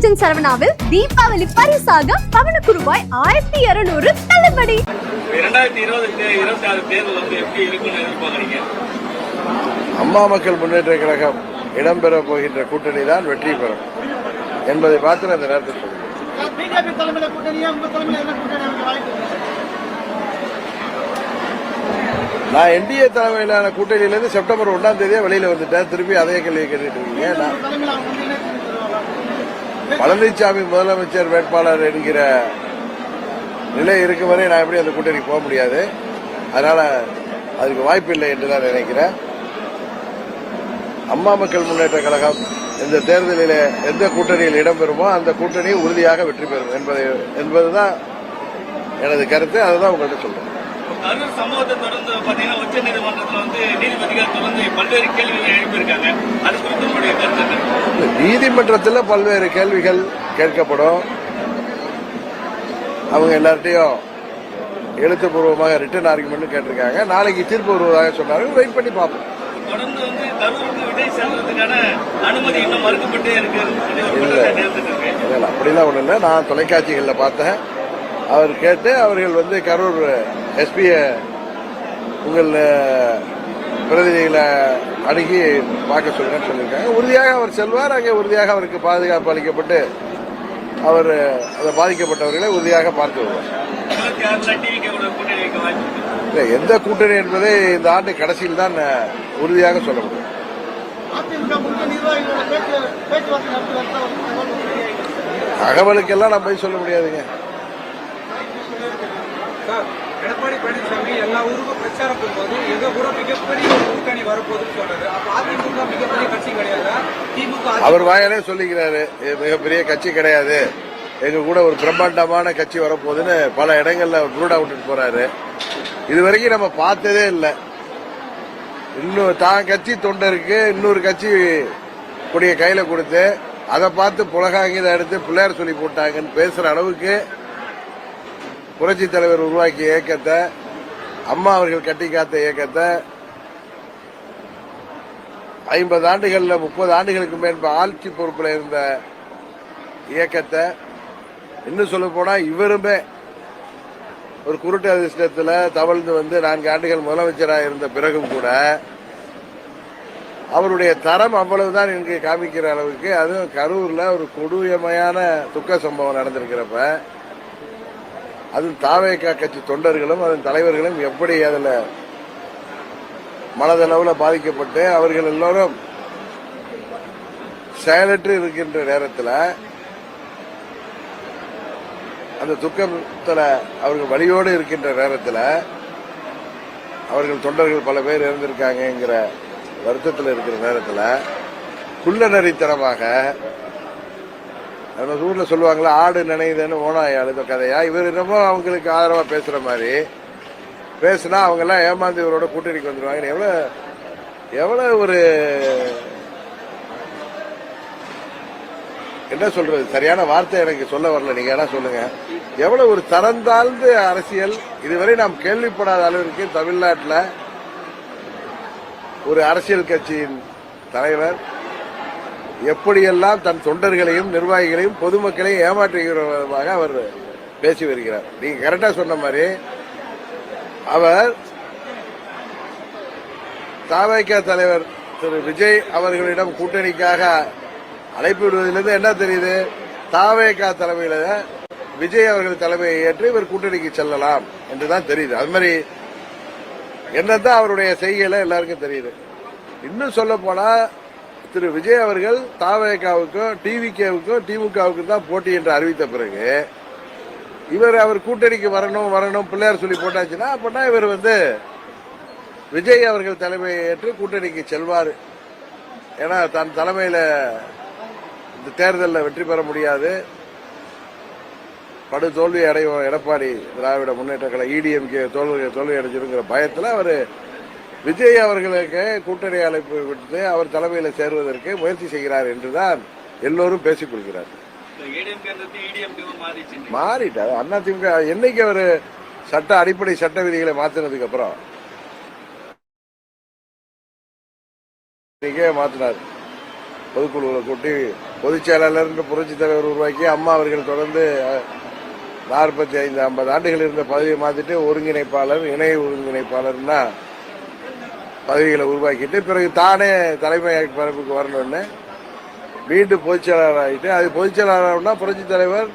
Kitchen சரவணாவில் Deepavali பரிசாக பவனுக்கு ரூபாய் 1200 தள்ளுபடி. 2026 தேர்தல் வந்து எப்படி இருக்குன்னு எதிர்பார்க்கறீங்க? அம்மா மக்கள் முன்னேற்ற கழகம் இடம்பெற போகின்ற கூட்டணி தான் வெற்றி பெறும் என்பதை பார்த்து அந்த நேரத்தில் சொல்லுங்கள். நான் என்டிஏ தலைமையிலான கூட்டணியிலிருந்து செப்டம்பர் 1ஆம் தேதியே வெளியில வந்துட்டேன். திருப்பி அதே கேள்வி கேட்டுட்டு இருக்கீங்க. பழனிசாமி முதலமைச்சர் வேட்பாளர் என்கிற நிலை இருக்கும் வரை நான் எப்படி அந்த கூட்டணிக்கு போக முடியாது. அதனால அதுக்கு வாய்ப்பு இல்லை என்றுதான் நினைக்கிறேன். அம்மா மக்கள் முன்னேற்ற கழகம் இந்த தேர்தலில் எந்த கூட்டணியில் இடம்பெறுமோ அந்த கூட்டணி உறுதியாக வெற்றி பெறும் என்பதுதான் எனது கருத்து. அதுதான் உங்கள்கிட்ட சொல்றேன். சம்பவத்தை தொடர்ந்து பாத்தீங்கன்னா உச்ச நீதிமன்றத்தில் வந்து நீதிபதிகள் தொடர்ந்து பல்வேறு கேள்விகள் எழுப்பியிருக்காங்க. அது குறித்து உங்களுடைய கருத்து? நீதிமன்றத்தில் பல்வேறு கேள்விகள் கேட்கப்படும். அவங்க எல்லார்ட்டையும் எழுத்துப்பூர்வமாக ரிட்டன் ஆர்குமெண்ட் கேட்டிருக்காங்க. நாளைக்கு தீர்ப்பு வருவதாக சொன்னார்கள். வெயிட் பண்ணி பார்ப்போம். தொடர்ந்து வந்து கரூருக்கு விஜய் செல்வதற்கான அனுமதி இன்னும் மறுக்கப்பட்டே இருக்கு. அப்படிலாம் ஒண்ணு இல்லை. நான் தொலைக்காட்சிகளில் பார்த்தேன். அவர் கேட்டு அவர்கள் வந்து கரூர் எஸ்பிய உங்கள் பிரதிநிதிகளை அணுகி பார்க்க சொல்லுங்கன்னு சொல்லியிருக்காங்க. உறுதியாக அவர் செல்வார். அங்கே உறுதியாக அவருக்கு பாதுகாப்பு அளிக்கப்பட்டு அவர் அதை பாதிக்கப்பட்டவர்களை உறுதியாக பார்த்து வருவார். எந்த கூட்டணி என்பதை இந்த ஆண்டு கடைசியில் தான் உறுதியாக சொல்ல முடியும். தகவலுக்கெல்லாம் நம்ம போய் சொல்ல முடியாதுங்க. எடப்பாடி பழனிசாமி எல்லா ஊருக்கும் பிரச்சாரம் போகும்போது எங்க கூட மிகப்பெரிய கூட்டணி வரப்போகுதுன்னு சொன்னது. அப்ப அதிமுக மிகப்பெரிய கட்சி கிடையாது. திமுக அவர் வாயாலே சொல்லிக்கிறாரு மிகப்பெரிய கட்சி கிடையாது, எங்க கூட ஒரு பிரம்மாண்டமான கட்சி வரப்போகுதுன்னு பல இடங்கள்ல புரூடா விட்டுட்டு போறாரு. இதுவரைக்கும் நம்ம பார்த்ததே இல்லை. இன்னும் தான் கட்சி தொண்டருக்கு இன்னொரு கட்சி கொடிய கையில கொடுத்து அதை பார்த்து புலகாங்கித எடுத்து பிள்ளையார் சொல்லி போட்டாங்கன்னு பேசுற அளவுக்கு புரட்சி தலைவர் உருவாக்கிய இயக்கத்தை, அம்மா அவர்கள் கட்டி காத்த இயக்கத்தை 50 ஆண்டுகள்ல 30 ஆண்டுகளுக்கு மேற்ப ஆட்சி பொறுப்பில் இருந்த இயக்கத்தை, இன்னும் சொல்ல போனா இவருமே ஒரு குருட்டு அதிர்ஷ்டத்தில் தவழ்ந்து வந்து 4 ஆண்டுகள் முதலமைச்சராக இருந்த பிறகும் கூட அவருடைய தரம் அவ்வளவுதான் எனக்கு காமிக்கிற அளவுக்கு, அதுவும் கரூர்ல ஒரு கொடூரமான துக்க சம்பவம் நடந்திருக்கிறப்ப அதுவும் தாவேகா கட்சி தொண்டர்களும் அதன் தலைவர்களும் எப்படி அதில் மனதளவில் பாதிக்கப்பட்டு அவர்கள் எல்லோரும் செயலற்று இருக்கின்ற நேரத்தில், அந்த துக்கத்தில் அவர்கள் வலியோடு இருக்கின்ற நேரத்தில் அவர்கள் தொண்டர்கள் பல பேர் இருந்திருக்காங்கிற வருத்தத்தில் இருக்கிற நேரத்தில் குள்ளநரித்தனமாக நம்ம ஊர்ல சொல்லுவாங்களா, ஆடு நினைதுன்னு ஓனாய் அழுத கதையா, இவர் என்னமோ அவங்களுக்கு ஆதரவா பேசுற மாதிரி பேசினா அவங்க எல்லாம் ஏமாந்து இவரோட கூட்டணிக்கு வந்துருவாங்க. எவ்வளவு ஒரு என்ன சொல்றது, சரியான வார்த்தை எனக்கு சொல்ல வரல, நீங்க என்ன சொல்லுங்க. எவ்வளவு ஒரு தரந்தாழ்ந்த அரசியல், இதுவரை நாம் கேள்விப்படாத அளவிற்கு தமிழ்நாட்டில் ஒரு அரசியல் கட்சியின் தலைவர் எப்படியெல்லாம் தன் தொண்டர்களையும் நிர்வாகிகளையும் பொதுமக்களையும் ஏமாற்றுகிற விதமாக அவர் பேசி வருகிறார். நீங்க கரெக்டா சொன்ன மாதிரி அவர் தவிக தலைவர் திரு விஜய் அவர்களிடம் கூட்டணிக்காக அழைப்பு விடுவதிலிருந்து என்ன தெரியுது, தவிக தலைமையில விஜய் அவர்கள் தலைமையை ஏற்று இவர் கூட்டணிக்கு செல்லலாம் என்றுதான் தெரியுது. அது மாதிரி என்னதான் அவருடைய செய்கையில எல்லாருக்கும் தெரியுது. இன்னும் சொல்ல போனா திரு விஜய் அவர்கள் தவிகவுக்கும் டிவிகேவுக்கும் திமுகவுக்கும் தான் போட்டி என்று அறிவித்த பிறகு அவர் கூட்டணிக்கு வரணும் பிள்ளையார் சொல்லி போட்டாச்சுன்னா அப்படின்னா இவர் வந்து விஜய் அவர்கள் தலைமையை ஏற்று கூட்டணிக்கு செல்வார். ஏன்னா தன் தலைமையில இந்த தேர்தலில் வெற்றி பெற முடியாது, படு தோல்வி அடையும் எடப்பாடி திராவிட முன்னேற்ற கழகம் இடிஎம்கே தோல்வி அடைஞ்சிருங்கிற பயத்தில் அவர் விஜய் அவர்களுக்கு கூட்டணி அழைப்பு விட்டு அவர் தலைமையில் சேருவதற்கு முயற்சி செய்கிறார் என்றுதான் எல்லோரும் பேசிக் கொள்கிறார். மாறிட்டார் அதிமுக என்னைக்கு அவர் அடிப்படை சட்ட விதிகளை மாத்தினதுக்கு அப்புறம் மாத்தினார். பொதுக்குழுவை கூட்டி பொதுச் செயலாளர் என்று புரட்சித் தலைவர் உருவாக்கி அம்மா அவர்கள் தொடர்ந்து 45-50 ஆண்டுகள் இருந்த பதவியை மாத்திட்டு ஒருங்கிணைப்பாளர், இணை ஒருங்கிணைப்பாளர்னா பதவிகளை உருவாக்கிட்டு பிறகு தானே தலைமை பரப்புக்கு வரணும்னு மீண்டும் பொதுச் செயலாளர் ஆகிட்டு, அது பொதுச் செயலாளர்னா புரட்சித் தலைவர்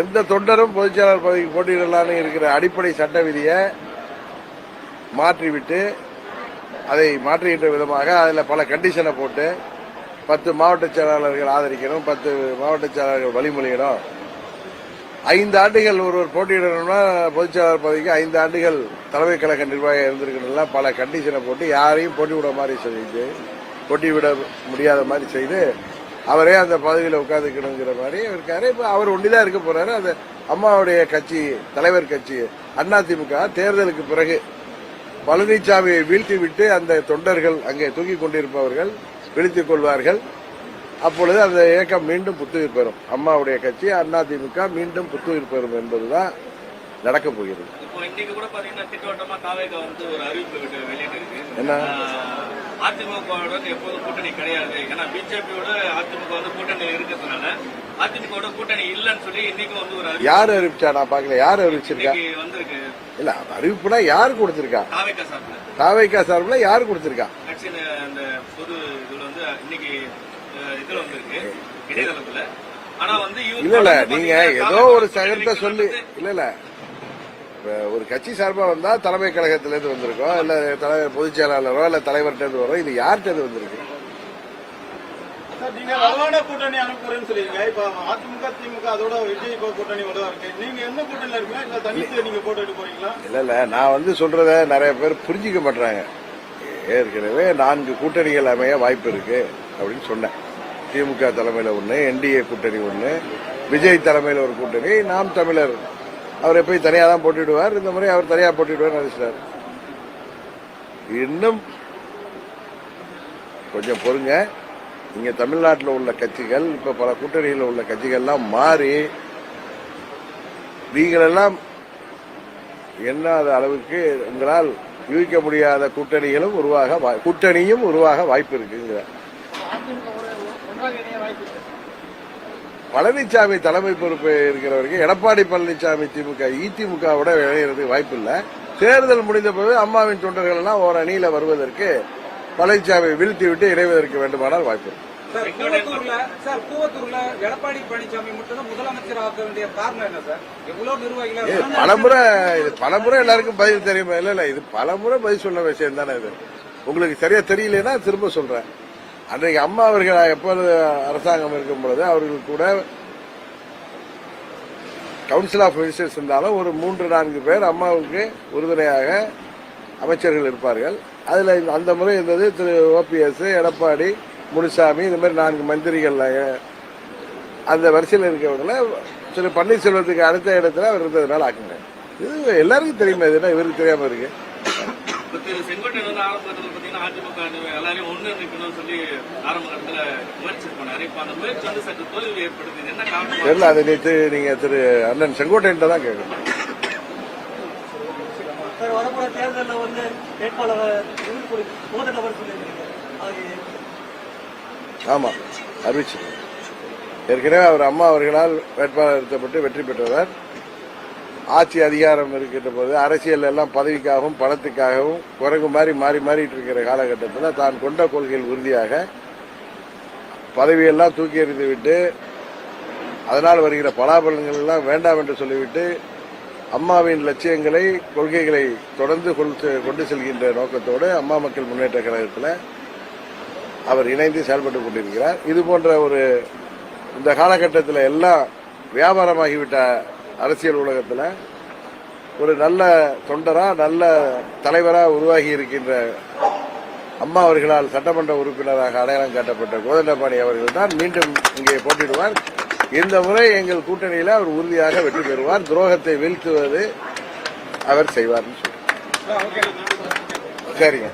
எந்த தொண்டரும் பொதுச் செயலாளர் பதவிக்கு போட்டியிடலான்னு இருக்கிற அடிப்படை சட்ட விதியை மாற்றிவிட்டு அதை மாற்றுகின்ற விதமாக அதில் பல கண்டிஷனை போட்டு 10 மாவட்ட செயலாளர்கள் ஆதரிக்கணும், 10 மாவட்ட செயலாளர்கள் வழிமொழியணும், 5 ஆண்டுகள் ஒருவர் போட்டியிடணும்னா பொதுச் செயலாளர் பதவிக்கு 5 ஆண்டுகள் தலைமை கழக நிர்வாகம் இருந்திருக்கணும்லாம் பல கண்டிஷனை போட்டு யாரையும் போட்டிவிட மாதிரி செய்து போட்டிவிட முடியாத மாதிரி செய்து அவரே அந்த பதவியில் உட்காந்துக்கணுங்கிற மாதிரி இருக்காரு. இப்போ அவர் ஒண்டிதான் இருக்க போறாரு. அந்த அம்மாவுடைய கட்சி தலைவர் கட்சி அதிமுக தேர்தலுக்கு பிறகு பழனிசாமியை வீழ்த்தி விட்டு அந்த தொண்டர்கள் அங்கே தூக்கி கொண்டிருப்பவர்கள் விழித்துக் கொள்வார்கள். அப்பொழுது அந்த இயக்கம் மீண்டும் புத்துயிர் பெறும். அம்மாவுடைய கட்சி அதிமுக மீண்டும் புத்துயிர் பெறும் என்பதுதான் நடக்கப் போகிறது. இன்னைக்கு கூட பாத்தீங்கன்னா திட்டவட்டமா தாவேகா வந்து ஒரு அறிவிப்பு வெளியிட்டிருக்கு. என்ன? அதிமுகவோட எப்போதும் கூட்டணி கிடையாது, ஏன்னா பிஜேபியோட அதிமுக வந்து கூட்டணி இருக்கிறதுனால அதிமுக கூட்டணி இல்லன்னு சொல்லி இன்னைக்கு வந்து ஒரு யார் அறிவிச்சா? நான் பாக்கல. யார் அறிவிச்சிருக்கா? வந்திருக்கு. இல்ல அறிவிப்புனா யாரு கொடுத்திருக்கா? தாவேகா சார்பில். தாவேகா சார்பில் யாரு கொடுத்திருக்கா? கட்சியில அந்த பொது இதுல வந்து இன்னைக்கு இதுல வந்திருக்கு இணையதளத்துல. ஆனா வந்து இல்ல நீங்க ஏதோ ஒரு சகத்தை சொல்லி இல்ல ஒரு கட்சி சார்பா வந்தா தலைமை கழகத்திலிருந்து வந்திருக்கோம், இல்ல தலைவர் பொதுச் செயலாளரோ இல்ல தலைவர்கிட்ட இருந்து வரோம். இது யார்கிட்ட வந்திருக்கு? நீங்க வலுவான கூட்டணி அனுப்புறேன்னு சொல்லிருங்க. இப்ப அதிமுக திமுக அதோட விஜய் கூட்டணி வலுவா இருக்கு. நீங்க எந்த கூட்டணியில இருக்கீங்க? இல்ல தனித்து நீங்க போட்டு போறீங்களா? இல்ல நான் வந்து சொல்றத நிறைய பேர் புரிஞ்சிக்க மாட்டாங்க. ஏற்கனவே 4 கூட்டணிகள் அமைய வாய்ப்பு இருக்கு அப்படின்னு சொன்னேன். திமுக தலைமையில ஒண்ணு, என்டிஏ கூட்டணி ஒண்ணு, விஜய் தலைமையில ஒரு கூட்டணி, நாம் தமிழர் அவர் எப்பயும் தனியா தான் போட்டிடுவார். இந்த முறை அவர் தனியா போட்டிடுவார் நினைச்சிட்டார். இன்னும் கொஞ்சம் பொறுங்க. இங்க தமிழ்நாட்டில் உள்ள கட்சிகள் இப்ப பல கூட்டணியில் உள்ள கட்சிகள்லாம் மாறி நீங்களெல்லாம் எண்ணாத அளவுக்கு உங்களால் யூகிக்க முடியாத கூட்டணியும் உருவாக வாய்ப்பு இருக்குங்கிற. பழனிசாமி தலைமை பொறுப்பு இருக்கிறவருக்கு எடப்பாடி பழனிசாமி திமுகவோட இணையறதுக்கு வாய்ப்பு இல்லை. தேர்தல் முடிந்த பிறகு அம்மாவின் தொண்டர்கள் எல்லாம் ஒரு அணியில வருவதற்கு பழனிசாமி வீழ்த்தி விட்டு இணைவதற்கு வேண்டுமானால் வாய்ப்பு இருக்கு. கூவத்தூர்ல எடப்பாடி பழனிசாமி மட்டும் முதலமைச்சர் ஆக வேண்டிய காரணம் என்ன சார்? எவ்வளவு நிர்வாகிகள் பலமுறை எல்லாருக்கும் பதில் தெரியுமா? இல்ல இது பலமுறை பதில் சொன்ன விஷயம் தானே. இது உங்களுக்கு சரியா தெரியலன்னா திரும்ப சொல்றேன். அன்றைக்கு அம்மா அவர்கள் எப்போது அரசாங்கம் இருக்கும் பொழுது அவர்கள் கூட கவுன்சில் ஆஃப் மினிஸ்டர்ஸ் இருந்தாலும் ஒரு 3-4 பேர் அம்மாவுக்கு உறுதுணையாக அமைச்சர்கள் இருப்பார்கள். அதுல அந்த முறை இருந்தது திரு OPS, எடப்பாடி, முனுசாமி, இந்த மாதிரி 4 மந்திரிகள். அந்த வரிசையில் இருக்கிறவங்கள திரு பன்னீர்செல்வத்துக்கு அடுத்த இடத்துல அவர் இருந்ததுனால ஆக்குங்க. இது எல்லாருக்கும் தெரியுமா? இதுனா இவருக்கு தெரியாம இருக்கு. செங்கோட்டையன் வந்து ஆரம்பத்தில் பாத்தீங்கன்னா அதிமுக எல்லாரையும் ஒண்ணு நிற்கணும்னு சொல்லி ஆரம்ப காலத்துல முயற்சி பண்ணாரு. இப்ப அந்த முயற்சி வந்து சற்று தோல்வி ஏற்படுத்துது. என்ன காரணம் தெரியல. அது நேற்று நீங்க திரு அண்ணன் செங்கோட்டையன் தான் கேட்கணும். வரப்போற தேர்தலில் வந்து வேட்பாளர் ஆமா அறிவிச்சு ஏற்கனவே அவர் அம்மா அவர்களால் வேட்பாளர் நிறுத்தப்பட்டு வெற்றி பெற்றவர். ஆட்சி அதிகாரம் இருக்கின்ற போது அரசியல் எல்லாம் பதவிக்காகவும் பணத்துக்காகவும் குரங்கு மாதிரி மாறிட்டு இருக்கிற காலகட்டத்தில் தான் கொண்ட கொள்கையில் உறுதியாக பதவியெல்லாம் தூக்கி எறிந்து விட்டு அதனால் வருகிற பலாபலன்கள் எல்லாம் வேண்டாம் என்று சொல்லிவிட்டு அம்மாவின் லட்சியங்களை கொள்கைகளை தொடர்ந்து கொண்டு செல்கின்ற நோக்கத்தோடு அம்மா மக்கள் முன்னேற்ற கழகத்தில் அவர் இணைந்து செயல்பட்டுக் கொண்டிருக்கிறார். இது போன்ற ஒரு இந்த காலகட்டத்தில் எல்லாம் வியாபாரமாகிவிட்ட அரசியல் உலகத்தில் ஒரு நல்ல தொண்டரா நல்ல தலைவரா உருவாகி இருக்கின்ற அம்மா அவர்களால் சட்டமன்ற உறுப்பினராக அடையாளம் காட்டப்பட்ட கோதண்டபாணி அவர்கள் தான் மீண்டும் இங்கே போட்டியிடுவார். இந்த முறை எங்கள் கூட்டணியில் அவர் உறுதியாக வெற்றி பெறுவார். துரோகத்தை வீழ்த்துவது அவர் செய்வார். சரிங்க.